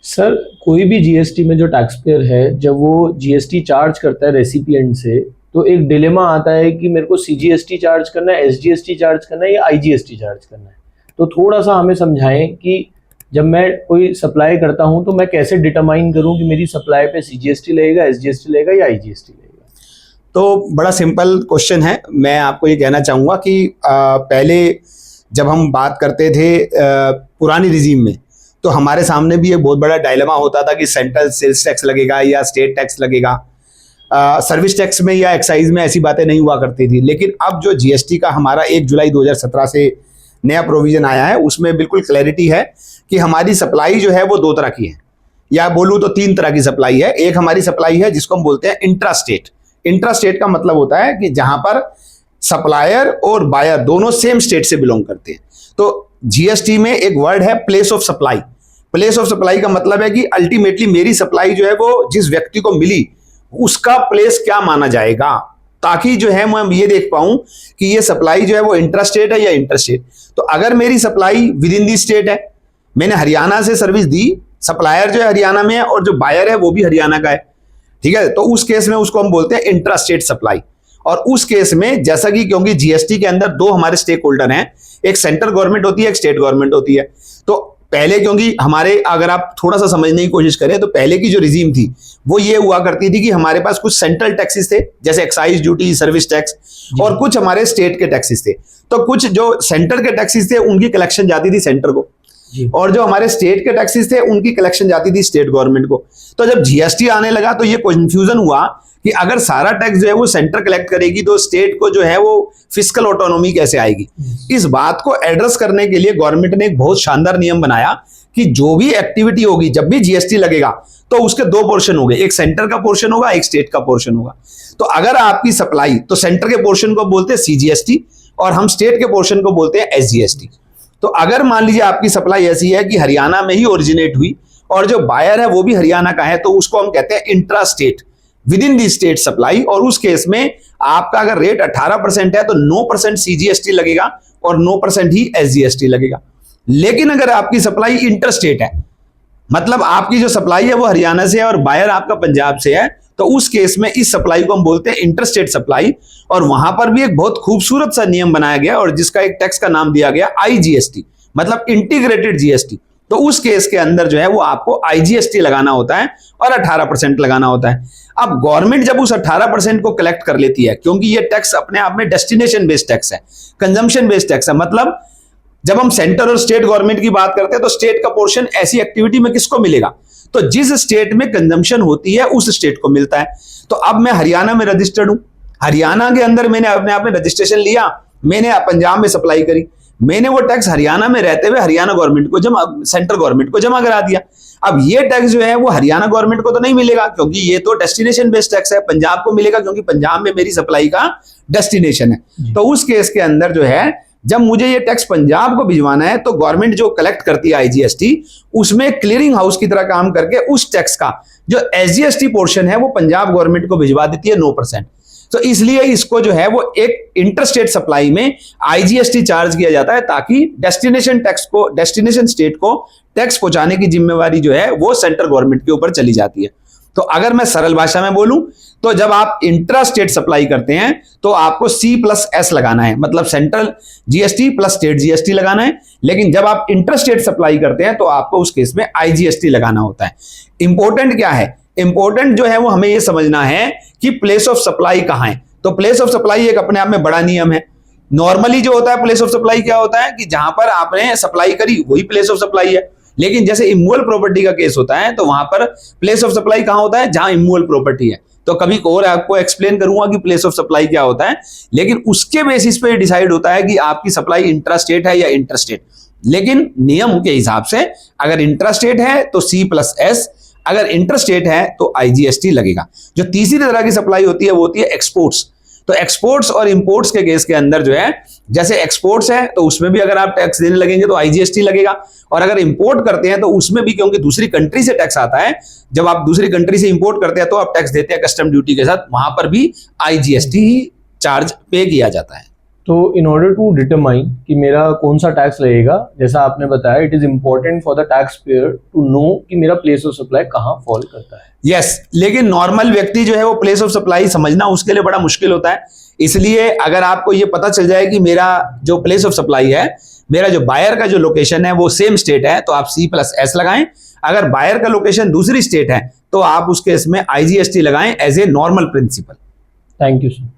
Sir, कोई भी GST में जो टैक्स पेयर है, जब वो जीएसटी चार्ज करता है रेसिपिएंट से, तो एक डिलेमा आता है कि मेरे को सीजीएसटी चार्ज करना है, एसजीएसटी चार्ज करना है या आईजीएसटी चार्ज करना है। तो थोड़ा सा हमें समझाएं कि जब मैं कोई सप्लाई करता हूं तो मैं कैसे डिटरमाइन करूं कि मेरी सप्लाई पे सीजीएसटी लगेगा, एसजीएसटी लगेगा या आईजीएसटी लगेगा। तो बड़ा सिंपल क्वेश्चन है। मैं आपको ये कहना चाहूँगा कि पहले जब हम बात करते थे पुरानी रिजीम में, तो हमारे सामने भी एक बहुत बड़ा डायलेमा होता था कि सेंट्रल सेल्स टैक्स लगेगा या स्टेट टैक्स लगेगा। सर्विस टैक्स में या एक्साइज में ऐसी बातें नहीं हुआ करती थी। लेकिन अब जो जीएसटी का हमारा 1 जुलाई 2017 से नया प्रोविजन आया है, उसमें बिल्कुल क्लैरिटी है कि हमारी सप्लाई जो है वो 2 तरह की है, या बोलूँ तो 3 तरह की सप्लाई है। एक हमारी सप्लाई है जिसको हम बोलते हैं इंट्रा स्टेट। इंट्रा स्टेट का मतलब होता है कि जहां पर सप्लायर और बायर दोनों सेम स्टेट से बिलोंग करते हैं। तो जीएसटी में एक वर्ड है place of supply. Place of supply का मतलब है कि अल्टीमेटली मेरी सप्लाई जो है वो जिस व्यक्ति को मिली उसका प्लेस क्या माना जाएगा, ताकि जो है मैं ये देख पाऊं कि ये सप्लाई जो है वो इंट्रा स्टेट है या इंटर स्टेट। तो अगर मेरी supply with in the state है, मैंने हरियाणा से सर्विस दी, सप्लायर जो है हरियाणा में है और जो बायर है वो भी हरियाणा का है, ठीक है, तो उस केस में उसको हम बोलते हैं इंट्रा स्टेट सप्लाई। और उस केस में जैसा कि क्योंकि जीएसटी के अंदर 2 हमारे स्टेक होल्डर हैं, एक सेंट्रल गवर्नमेंट होती है, एक स्टेट गवर्नमेंट होती है। तो पहले क्योंकि हमारे, अगर आप थोड़ा सा समझने की कोशिश करें तो पहले की जो रिजीम थी वो ये हुआ करती थी कि हमारे पास कुछ सेंट्रल टैक्सेस थे, जैसे एक्साइज ड्यूटी, सर्विस टैक्स, और कुछ हमारे स्टेट के टैक्सेस थे। तो कुछ जो सेंटर के टैक्सेस थे उनकी कलेक्शन जाती थी सेंटर को, और जो हमारे स्टेट के टैक्सेस थे उनकी कलेक्शन जाती थी स्टेट गवर्नमेंट को। तो जब जीएसटी आने लगा तो ये कंफ्यूजन हुआ कि अगर सारा टैक्स जो है वो सेंटर कलेक्ट करेगी तो स्टेट को जो है वो फिस्कल ऑटोनॉमी कैसे आएगी। इस बात को एड्रेस करने के लिए गवर्नमेंट ने एक बहुत शानदार नियम बनाया कि जो भी एक्टिविटी होगी, जब भी जीएसटी लगेगा तो उसके 2 पोर्शन होंगे, एक सेंटर का पोर्शन होगा, एक स्टेट का पोर्शन होगा। तो अगर आपकी सप्लाई, तो सेंटर के पोर्शन को बोलते हैं सीजीएसटी और हम स्टेट के पोर्शन को बोलते हैं एसजीएसटी। तो अगर मान लीजिए आपकी सप्लाई ऐसी है कि हरियाणा में ही ओरिजिनेट हुई और जो बायर है वो भी हरियाणा का है, तो उसको हम कहते हैं intra state, with in the state supply. और उस केस में आपका अगर रेट 18% है तो 9% सीजीएसटी लगेगा और 9% ही एसजीएसटी लगेगा। लेकिन अगर आपकी सप्लाई इंटर स्टेट है, मतलब आपकी जो सप्लाई है वो हरियाणा से है और बायर आपका पंजाब से है, तो उस केस में इस सप्लाई को हम बोलते हैं इंटर स्टेट सप्लाई। और वहां पर भी एक बहुत खूबसूरत सा नियम बनाया गया और जिसका एक टैक्स का नाम दिया गया आईजीएसटी, मतलब इंटीग्रेटेड जीएसटी। तो उस केस के अंदर जो है वो आपको आईजीएसटी लगाना होता है और 18% लगाना होता है। अब गवर्नमेंट जब उस 18% को कलेक्ट कर लेती है, क्योंकि ये टैक्स अपने आप में डेस्टिनेशन बेस्ड टैक्स है, कंजम्पशन बेस्ड टैक्स है, मतलब जब हम सेंटर और स्टेट गवर्नमेंट की बात करते हैं तो स्टेट का पोर्शन ऐसी एक्टिविटी में किसको मिलेगा, तो जिस स्टेट में कंजम्पशन होती है उस स्टेट को मिलता है। तो अब मैं हरियाणा में रजिस्टर्ड हूं, हरियाणा के अंदर मैंने अपने आप में रजिस्ट्रेशन लिया, मैंने पंजाब में सप्लाई करी, मैंने वो टैक्स हरियाणा में रहते हुए हरियाणा गवर्नमेंट को जमा, सेंट्रल गवर्नमेंट को जमा करा दिया। अब ये टैक्स जो है वो हरियाणा गवर्नमेंट को तो नहीं मिलेगा क्योंकि ये तो डेस्टिनेशन बेस्ड टैक्स है, पंजाब को मिलेगा क्योंकि पंजाब में मेरी सप्लाई का डेस्टिनेशन है। तो उस केस के अंदर जो है जब मुझे ये टैक्स पंजाब को भिजवाना है तो गवर्नमेंट जो कलेक्ट करती है आईजीएसटी, उसमें क्लियरिंग हाउस की तरह काम करके उस टैक्स का जो एसजीएसटी पोर्शन है वो पंजाब गवर्नमेंट को भिजवा देती है 9%। तो इसलिए इसको जो है वो एक इंटरस्टेट सप्लाई में आईजीएसटी चार्ज किया जाता है ताकि डेस्टिनेशन टैक्स को, डेस्टिनेशन स्टेट को टैक्स पहुंचाने की जिम्मेवारी जो है वो सेंट्रल गवर्नमेंट के ऊपर चली जाती है। तो अगर मैं सरल भाषा में बोलूं तो जब आप इंट्रा स्टेट सप्लाई करते हैं तो आपको C+S लगाना है, मतलब central GST plus state GST लगाना है। लेकिन जब आप इंटर स्टेट सप्लाई करते हैं तो आपको उस केस में आईजीएसटी लगाना होता है। इंपॉर्टेंट क्या है, इंपॉर्टेंट जो है वो हमें यह समझना है कि प्लेस ऑफ सप्लाई कहां है। तो प्लेस ऑफ सप्लाई एक अपने आप में बड़ा नियम है। नॉर्मली जो होता है प्लेस ऑफ सप्लाई क्या होता है कि जहां पर आपने सप्लाई करी वही प्लेस ऑफ सप्लाई है। लेकिन जैसे इमूवेबल प्रॉपर्टी का केस होता है तो वहां पर प्लेस ऑफ सप्लाई कहां होता है, जहां इमूवेबल प्रॉपर्टी है। तो कभी और आपको एक्सप्लेन करूंगा कि प्लेस ऑफ सप्लाई क्या होता है, लेकिन उसके बेसिस पे डिसाइड होता है कि आपकी सप्लाई इंट्रा स्टेट है या इंटर स्टेट। लेकिन नियम के हिसाब से अगर इंट्रा स्टेट है तो C+S, अगर इंटर स्टेट है तो आईजीएसटी लगेगा। जो तीसरी तरह की सप्लाई होती है वो होती है एक्सपोर्ट्स। तो एक्सपोर्ट्स और इंपोर्ट्स के केस के अंदर जो है, जैसे एक्सपोर्ट्स है तो उसमें भी अगर आप टैक्स देने लगेंगे तो आईजीएसटी लगेगा, और अगर इंपोर्ट करते हैं तो उसमें भी क्योंकि दूसरी कंट्री से टैक्स आता है, जब आप दूसरी कंट्री से इंपोर्ट करते हैं तो आप टैक्स देते हैं कस्टम ड्यूटी के साथ, वहां पर भी आईजीएसटी ही चार्ज पे किया जाता है। तो इन ऑर्डर टू डिटरमाइन कि मेरा कौन सा टैक्स लगेगा, जैसा आपने बताया, it is important for the taxpayer to know कि मेरा प्लेस ऑफ सप्लाई कहाँ फॉल करता है। यस, लेकिन नॉर्मल व्यक्ति जो है वो प्लेस ऑफ सप्लाई समझना उसके लिए बड़ा मुश्किल होता है। इसलिए अगर आपको ये पता चल जाए कि मेरा जो प्लेस ऑफ सप्लाई है, मेरा जो बायर का जो लोकेशन है वो सेम स्टेट है, तो आप C+S लगाएं। अगर बायर का लोकेशन दूसरी स्टेट है तो आप उसके इसमें IGST लगाएं as a normal principle. Thank you sir.